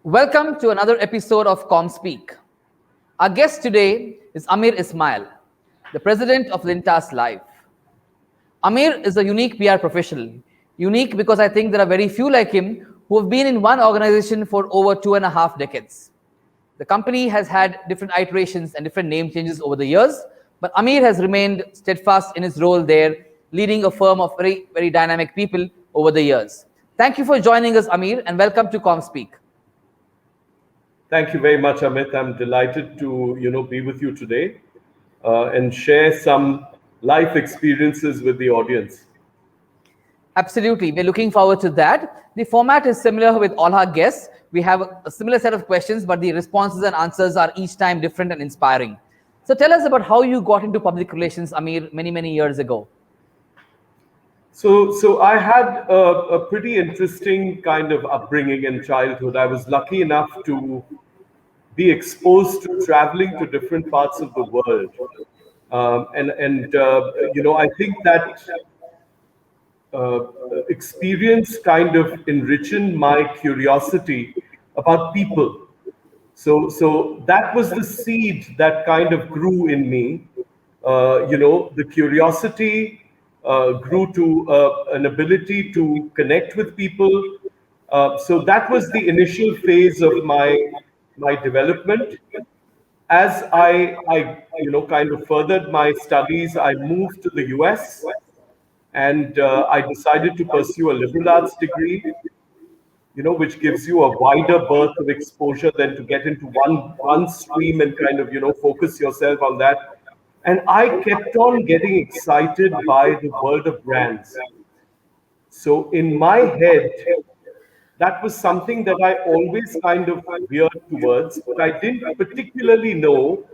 Welcome to another episode of ComSpeak. Our guest today is Ameer Ismail, the president of Lintas Live. Ameer is a unique PR professional. Unique because I think there are very few like him who have been in one organization for over 2.5 decades. The company has had different iterations and different name changes over the years, but Ameer has remained steadfast in his role there, leading a firm of very, very dynamic people over the years. Thank you for joining us, Ameer, and welcome to ComSpeak. Thank you very much, Amith. I'm delighted to be with you today and share some life experiences with the audience. Absolutely. We're looking forward to that. The format is similar with all our guests. We have a similar set of questions, but the responses and answers are each time different and inspiring. So tell us about how you got into public relations, Ameer, many, many years ago. So I had a pretty interesting kind of upbringing in childhood. I was lucky enough to be exposed to traveling to different parts of the world, and I think that uh, experience kind of enriched my curiosity about people. So that was the seed that kind of grew in me. The curiosity grew to an ability to connect with people. So that was the initial phase of my development. As I kind of furthered my studies, I moved to the US, and I decided to pursue a liberal arts degree, which gives you a wider berth of exposure than to get into one stream and kind of, focus yourself on that. And I kept on getting excited by the world of brands. So in my head, that was something that I always kind of veered towards, but I didn't particularly know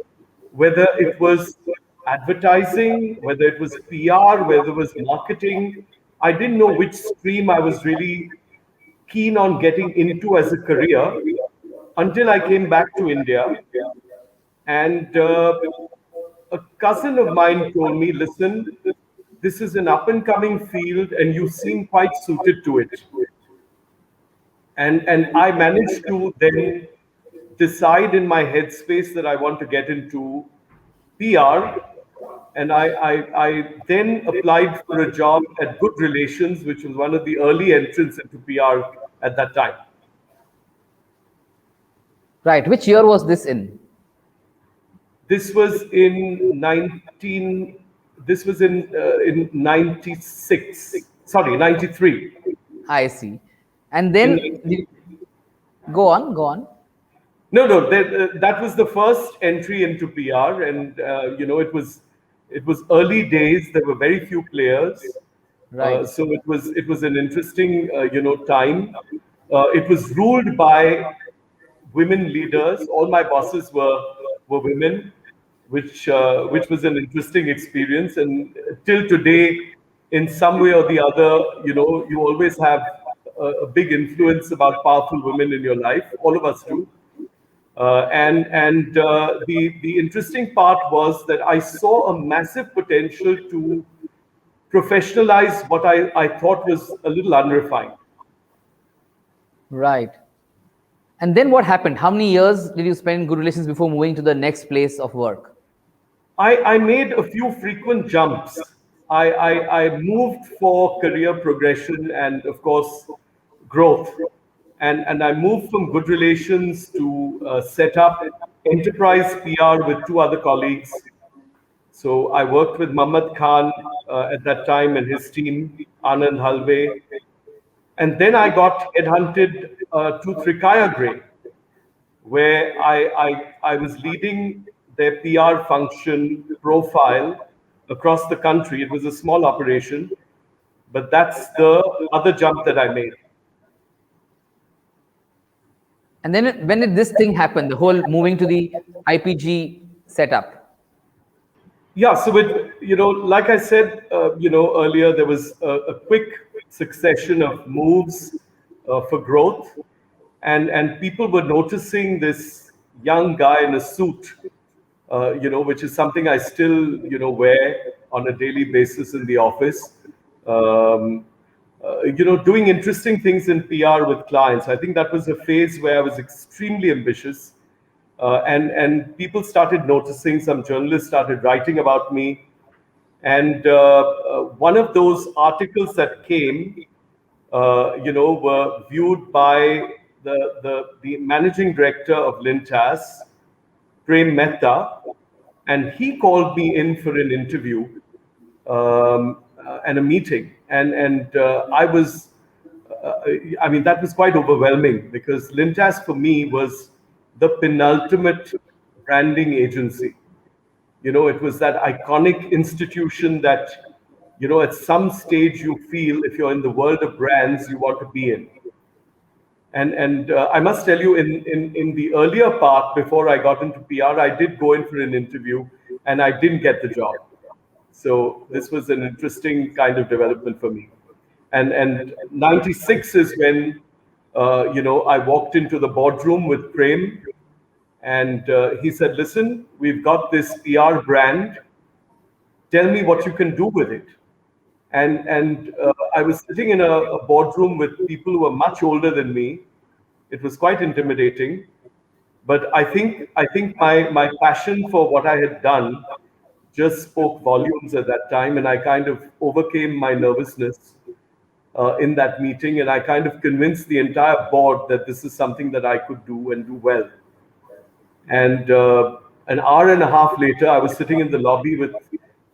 whether it was advertising, whether it was PR, whether it was marketing. I didn't know which stream I was really keen on getting into as a career until I came back to India. And a cousin of mine told me, listen, this is an up and coming field and you seem quite suited to it. And I managed to then decide in my headspace that I want to get into PR. And I then applied for a job at Good Relations, which was one of the early entrants into PR at that time. Right. Which year was this in? This was in 19. This was in 96. Sorry, 93. I see. And then, go on, go on. No. That was the first entry into PR, and it was early days. There were very few players, Right. so it was an interesting time. It was ruled by women leaders. All my bosses were women, which was an interesting experience. And till today, in some way or the other, you always have a big influence about powerful women in your life. All of us do. And the interesting part was that I saw a massive potential to professionalize what I thought was a little unrefined. Right. And then what happened? How many years did you spend in good relations before moving to the next place of work? I made a few frequent jumps. I moved for career progression and, of course, growth. And I moved from good relations to set up enterprise PR with two other colleagues. So I worked with Muhammad Khan at that time and his team, Anand Halve. And then I got headhunted to Trikaya Gray, where I was leading their PR function profile across the country. It was a small operation, but that's the other jump that I made. And then when did this thing happen, the whole moving to the IPG setup? Yeah, so like I said, earlier, there was a quick succession of moves for growth, and people were noticing this young guy in a suit, which is something I still, wear on a daily basis in the office. Um, doing interesting things in PR with clients. I think that was a phase where I was extremely ambitious, and people started noticing. Some journalists started writing about me, and one of those articles that came, were viewed by the managing director of Lintas, Prem Mehta, and he called me in for an interview and a meeting, and I was, I mean, that was quite overwhelming because Lintas for me was the penultimate branding agency. It was that iconic institution that, at some stage you feel if you're in the world of brands, you want to be in. And I must tell you, in the earlier part, before I got into PR, I did go in for an interview and I didn't get the job. So this was an interesting kind of development for me. And 96 is when, I walked into the boardroom with Prem, and he said, listen, we've got this PR brand. Tell me what you can do with it. And I was sitting in a boardroom with people who were much older than me. It was quite intimidating, but I think my passion for what I had done just spoke volumes at that time, and I kind of overcame my nervousness in that meeting, and I kind of convinced the entire board that this is something that I could do and do well. And an hour and a half later, I was sitting in the lobby with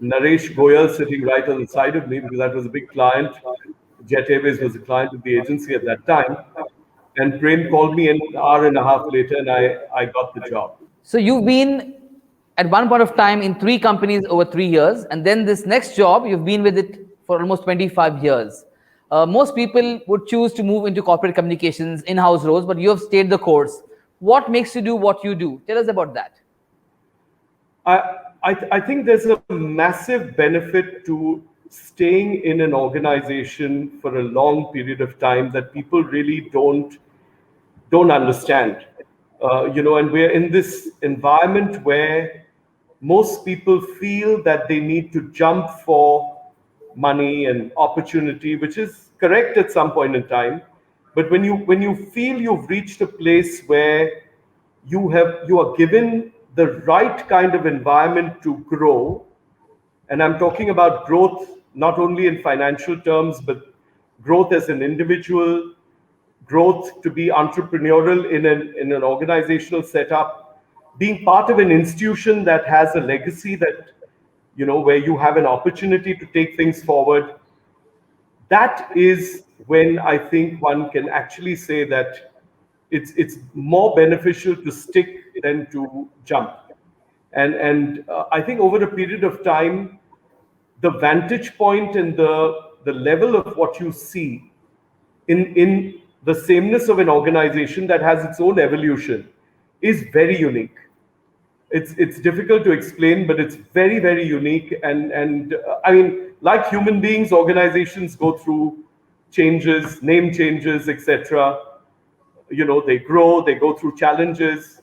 Naresh Goyal sitting right on the side of me because that was a big client. Jet Airways was a client of the agency at that time. And Prem called me an hour and a half later, and I got the job. So you've been at one point of time in 3 companies over 3 years, and then this next job, you've been with it for almost 25 years. Most people would choose to move into corporate communications, in-house roles, but you have stayed the course. What makes you do what you do? Tell us about that. I think there's a massive benefit to staying in an organization for a long period of time that people really don't understand. And we're in this environment where most people feel that they need to jump for money and opportunity, which is correct at some point in time. But when you feel you've reached a place where you are given the right kind of environment to grow, and I'm talking about growth not only in financial terms, but growth as an individual, growth to be entrepreneurial in an organizational setup, being part of an institution that has a legacy that, where you have an opportunity to take things forward. That is when I think one can actually say that it's more beneficial to stick than to jump. And I think over a period of time, the vantage point and the level of what you see in the sameness of an organization that has its own evolution is very unique. It's difficult to explain, but it's very, very unique. And I mean, like human beings, organizations go through changes, name changes, etc. They grow, they go through challenges,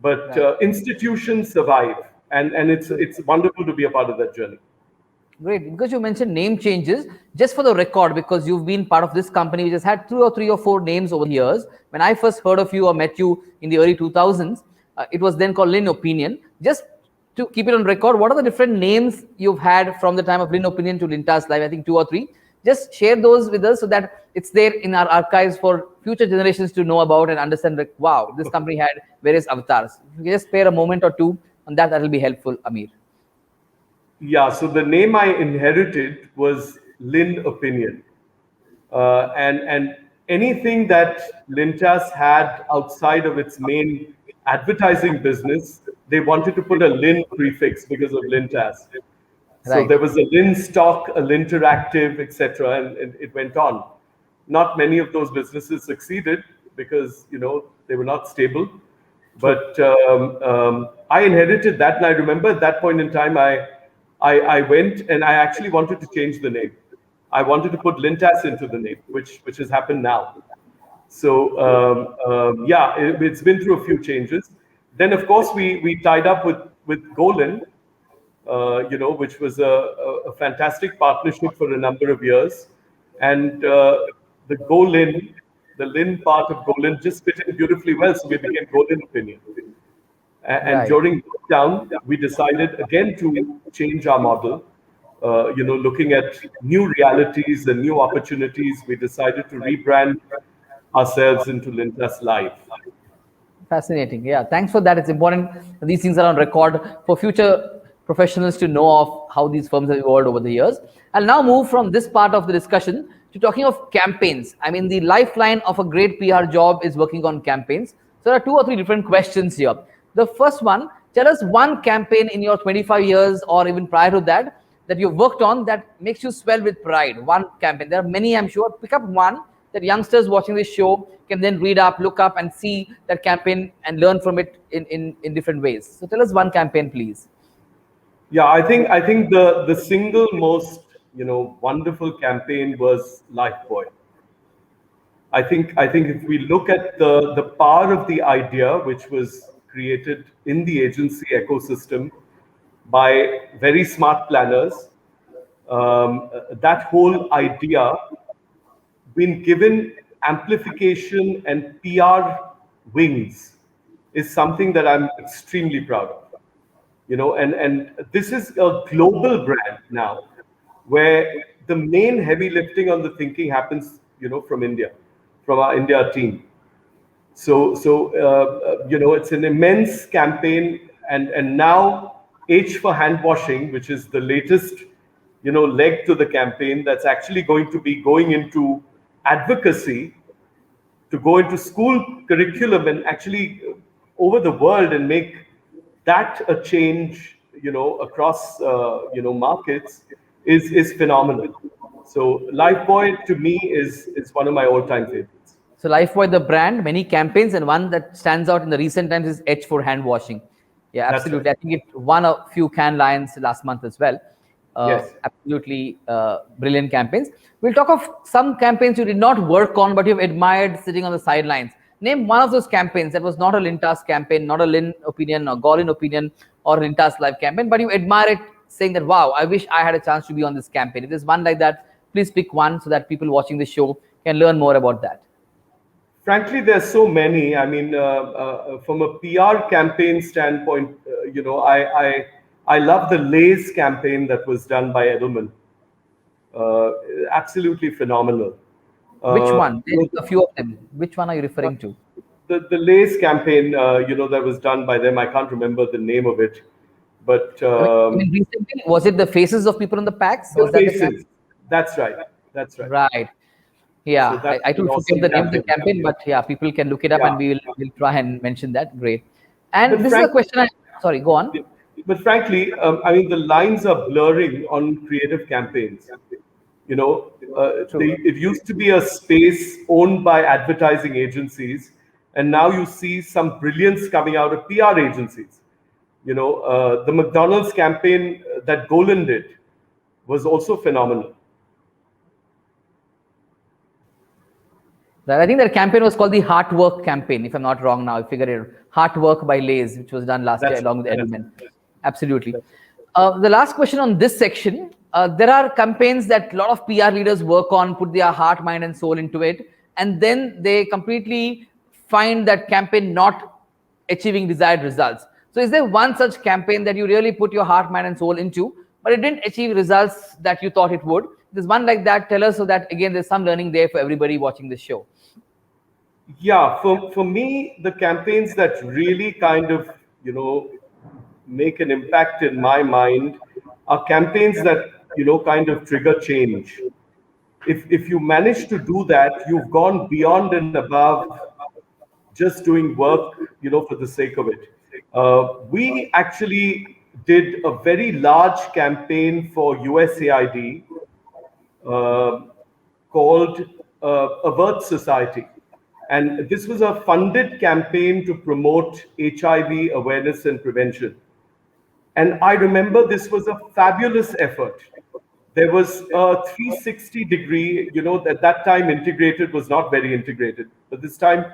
but institutions survive, and it's wonderful to be a part of that journey. Great. Because you mentioned name changes, just for the record, because you've been part of this company which has had 2 or 3 or 4 names over the years. When I first heard of you or met you in the early 2000s, it was then called Lin Opinion. Just to keep it on record, what are the different names you've had from the time of Lin Opinion to Lintas Live? I think 2 or 3. Just share those with us so that it's there in our archives for future generations to know about and understand, like, wow, this company had various avatars. If you can just spare a moment or two on that, that will be helpful, Ameer. Yeah, so the name I inherited was Lin Opinion. And anything that Lintas had outside of its main advertising business, they wanted to put a Lin prefix because of Lintas. So Right. there was a Lin Stock, a Linteractive, etc., and it went on. Not many of those businesses succeeded because they were not stable. But I inherited that, and I remember at that point in time, I went and I actually wanted to change the name. I wanted to put Lintas into the name, which has happened now. So yeah, it's been through a few changes. Then of course we tied up with Golin, which was a fantastic partnership for a number of years. and the Golin, the Lin part of Golin just fit in beautifully well, so we became Golin Opinion. And Right. during lockdown, we decided again to change our model. Looking at new realities and new opportunities, we decided to rebrand ourselves into Lintas Live. Fascinating. Yeah, thanks for that. It's important that these things are on record for future professionals to know of how these firms have evolved over the years. I'll now move from this part of the discussion to talking of campaigns. I mean, the lifeline of a great PR job is working on campaigns. So there are two or three different questions here. The first one, tell us one campaign in your 25 years or even prior to that that you've worked on that makes you swell with pride. One campaign. There are many, I'm sure. Pick up one that youngsters watching this show can then read up, look up, and see that campaign and learn from it in different ways. So tell us one campaign, please. Yeah, I think the single most wonderful campaign was Lifebuoy. I think if we look at the power of the idea, which was created in the agency ecosystem by very smart planners, that whole idea been given amplification and PR wings is something that I'm extremely proud of. And this is a global brand now, where the main heavy lifting on the thinking happens, from India, from our India team. So it's an immense campaign, and now H for hand washing, which is the latest, leg to the campaign, that's actually going to be going into advocacy, to go into school curriculum and actually over the world and make that a change, across markets is phenomenal. So Lifebuoy to me is one of my all-time favorites. So Lifebuoy, the brand, many campaigns, and one that stands out in the recent times is H for hand washing. Yeah, That's right. absolutely. I think it won a few Cannes Lions last month as well. Yes. Absolutely brilliant campaigns. We'll talk of some campaigns you did not work on, but you've admired sitting on the sidelines. Name one of those campaigns that was not a Lintas campaign, not a Lin opinion or Golin opinion or Lintas live campaign, but you admire it, saying that, wow, I wish I had a chance to be on this campaign. If there's one like that, please pick one so that people watching the show can learn more about that. Frankly, there's so many. I mean, from a PR campaign standpoint, I love the Lay's campaign that was done by Edelman. Uh, Absolutely phenomenal. Which Uh, one? you There's know, a few of them. Which one are you referring to? the Lay's campaign, that was done by them. I can't remember the name of it, but I mean, recently, was it the faces of people on the packs? the Was that the campaign? faces. That's right. That's right. Right. So Yeah, that's I an too forget awesome the name of the campaign. campaign, but yeah, people can look it up Yeah. and we'll try and mention that. Great. And But this is a frank, question sorry, go on. but frankly, I mean, the lines are blurring on creative campaigns. True. It used to be a space owned by advertising agencies, and now you see some brilliance coming out of PR agencies. The McDonald's campaign that Golan did was also phenomenal. Right. I think that campaign was called the Heart Work campaign, if I'm not wrong now. I figured it Heart Work by Lay's, which was done last year That's along with that's Edelman. Absolutely. The last question on this section, there are campaigns that a lot of PR leaders work on, put their heart, mind, and soul into it, and then they completely find that campaign not achieving desired results. So, is there one such campaign that you really put your heart, mind, and soul into, but it didn't achieve results that you thought it would? There's one like that. Tell us so that again, there's some learning there for everybody watching this show. Yeah, for me, the campaigns that really kind of, make an impact in my mind are campaigns that, kind of trigger change. If you manage to do that, you've gone beyond and above just doing work, for the sake of it. We actually did a very large campaign for USAID uh, called Avert Society. And this was a funded campaign to promote HIV awareness and prevention. And I remember this was a fabulous effort. There was a 360 degree, at that time integrated was not very integrated, but this time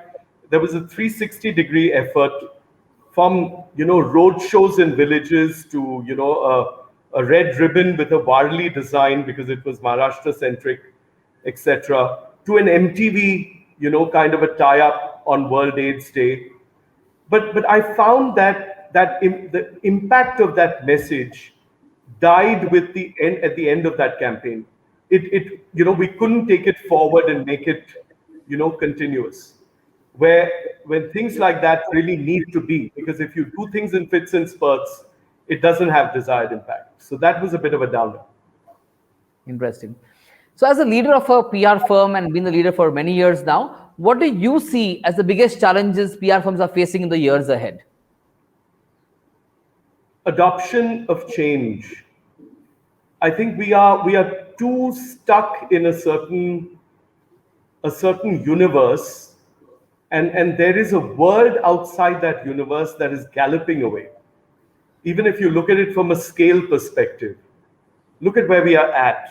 there was a 360 degree effort from, road shows in villages to, a red ribbon with a Warli design because it was Maharashtra centric, etc., to an MTV, kind of a tie-up on World AIDS Day. But I found that the impact of that message died with the end at the end of that campaign. We couldn't take it forward and make it continuous. Where when things like that really need to be, because if you do things in fits and spurts, it doesn't have desired impact. So that was a bit of a downer. Interesting. So, as a leader of a PR firm and been the leader for many years now, what do you see as the biggest challenges PR firms are facing in the years ahead? Adoption of change. I think we are too stuck in a certain universe, and there is a world outside that universe that is galloping away. Even if you look at it from a scale perspective, look at where we are at,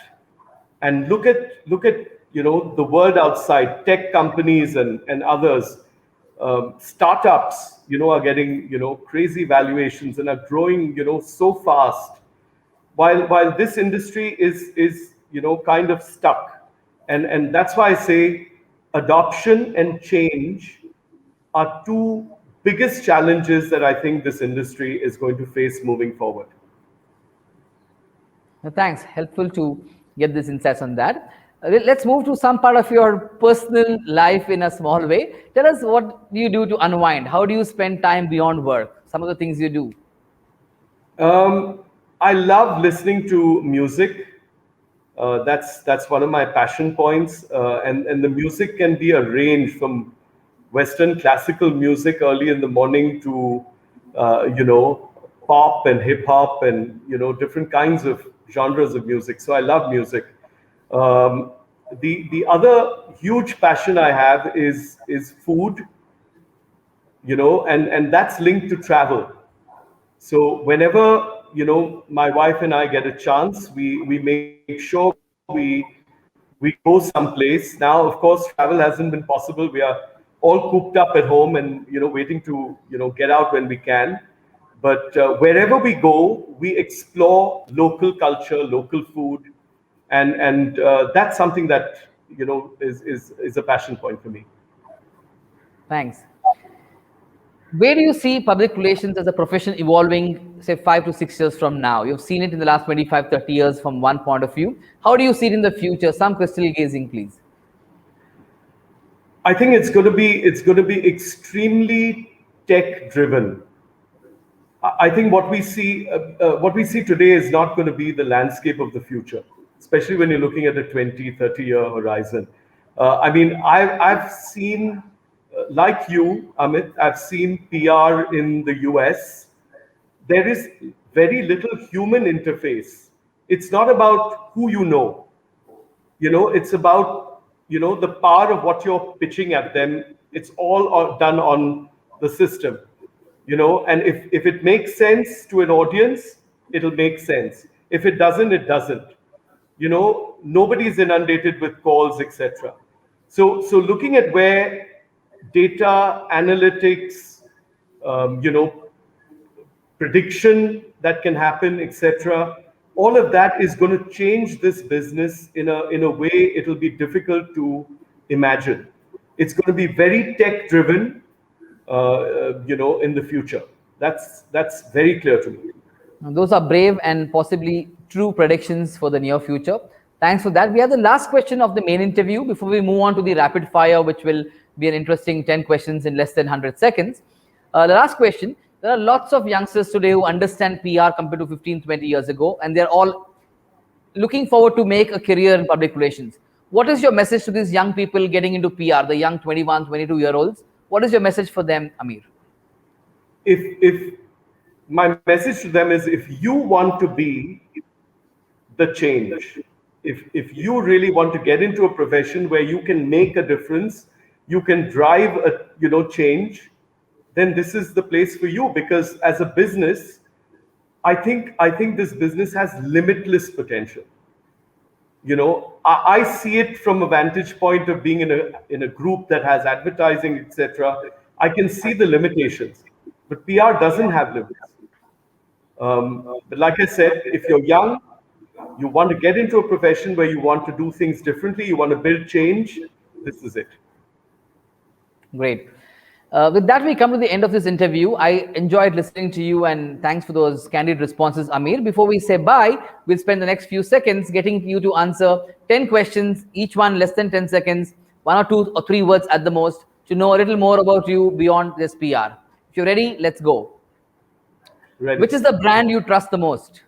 and look at the world outside. Tech companies and others, startups, are getting crazy valuations and are growing so fast, while this industry is kind of stuck. And that's why I say adoption and change are two biggest challenges that I think this industry is going to face moving forward. Thanks. Helpful to get this insights on that. Let's move to some part of your personal life in a small way. Tell us, what do you do to unwind? How do you spend time beyond work? Some of the things you do. I love listening to music. That's one of my passion points, and the music can be a range from Western classical music early in the morning to pop and hip hop and different kinds of genres of music. So I love music. Um, the other huge passion I have is food, and that's linked to travel. So whenever my wife and I get a chance, we make sure we go someplace. Now, of course, travel hasn't been possible. We are all cooped up at home and waiting to get out when we can. But wherever we go, we explore local culture, local food, and that's something that is a passion point for me. Thanks. Where do you see public relations as a profession evolving, say, 5 to 6 years from now? You've seen it in the last 25, 30 years from one point of view. How do you see it in the future? Some crystal gazing, please. I think it's going to be extremely tech driven. I think what we see today is not going to be the landscape of the future, especially when you're looking at a 20, 30-year horizon. I mean, I've seen, like you, Amit, I've seen PR in the US. There is very little human interface. It's not about who it's about the power of what you're pitching at them. It's all done on the system. And if it makes sense to an audience, it'll make sense. If it doesn't, it doesn't. Nobody's inundated with calls, etc. So looking at where data analytics, prediction that can happen, etc., all of that is going to change this business in a way it'll be difficult to imagine. It's going to be very tech driven, in the future. That's very clear to me. Now, those are brave and possibly true predictions for the near future. Thanks for that. We have the last question of the main interview before we move on to the rapid fire, which will be an interesting 10 questions in less than 100 seconds. The last question: there are lots of youngsters today who understand PR compared to 15, 20 years ago, and they're all looking forward to make a career in public relations. What is your message to these young people getting into PR, the young 21, 22-year-olds? What is your message for them, Ameer? If my message to them is, if you want to be the change, if you really want to get into a profession where you can make a difference, you can drive a change, then this is the place for you. Because as a business, I think this business has limitless potential. I see it from a vantage point of being in a group that has advertising, etc. I can see the limitations, but PR doesn't have limits. But like I said, if you're young, You want to get into a profession where you want to do things differently, you want to build change, this is it. Great. With that, we come to the end of this interview. I enjoyed listening to you, and thanks for those candid responses, Ameer. Before we say bye, we'll spend the next few seconds getting you to answer 10 questions, each one less than 10 seconds, 1 or 2 or 3 words at the most, to know a little more about you beyond this PR. If you're ready, let's go. Ready. Which is the brand you trust the most?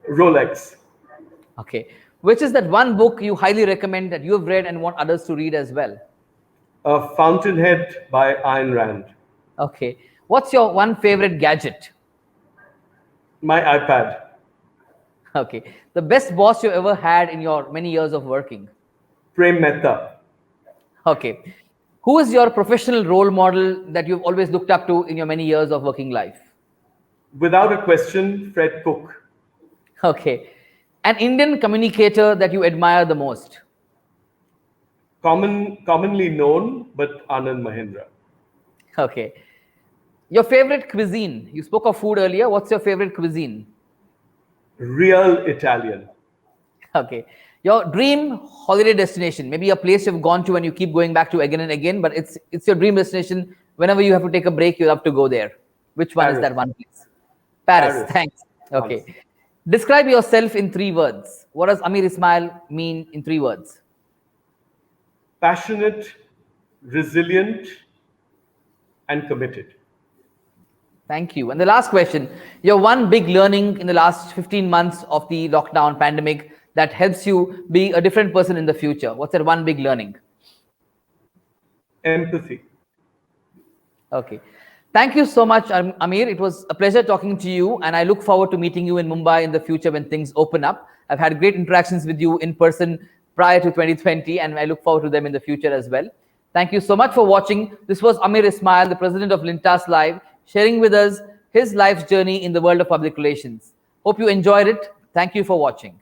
Rolex. Okay. Which is that one book you highly recommend that you have read and want others to read as well? Fountainhead by Ayn Rand. Okay. What's your one favorite gadget? My iPad. Okay. The best boss you ever had in your many years of working? Prem Mehta. Okay. Who is your professional role model that you've always looked up to in your many years of working life? Without a question, Fred Cook. Okay. An Indian communicator that you admire the most? Commonly known, but Anand Mahindra. Okay. Your favorite cuisine? You spoke of food earlier. What's your favorite cuisine? Real Italian. Okay. Your dream holiday destination, maybe a place you've gone to and you keep going back to again and again, but it's your dream destination. Whenever you have to take a break, you love to go there. Which one is that one place? Paris. Thanks. Okay. Thanks. Describe yourself in 3 words. What does Ameer Ismail mean in 3 words? Passionate, resilient, and committed. Thank you. And the last question, your one big learning in the last 15 months of the lockdown pandemic that helps you be a different person in the future. What's that one big learning? Empathy. Okay. Thank you so much, Ameer. It was a pleasure talking to you, and I look forward to meeting you in Mumbai in the future when things open up. I've had great interactions with you in person prior to 2020, and I look forward to them in the future as well. Thank you so much for watching. This was Ameer Ismail, the president of Lintas Live, sharing with us his life's journey in the world of public relations. Hope you enjoyed it. Thank you for watching.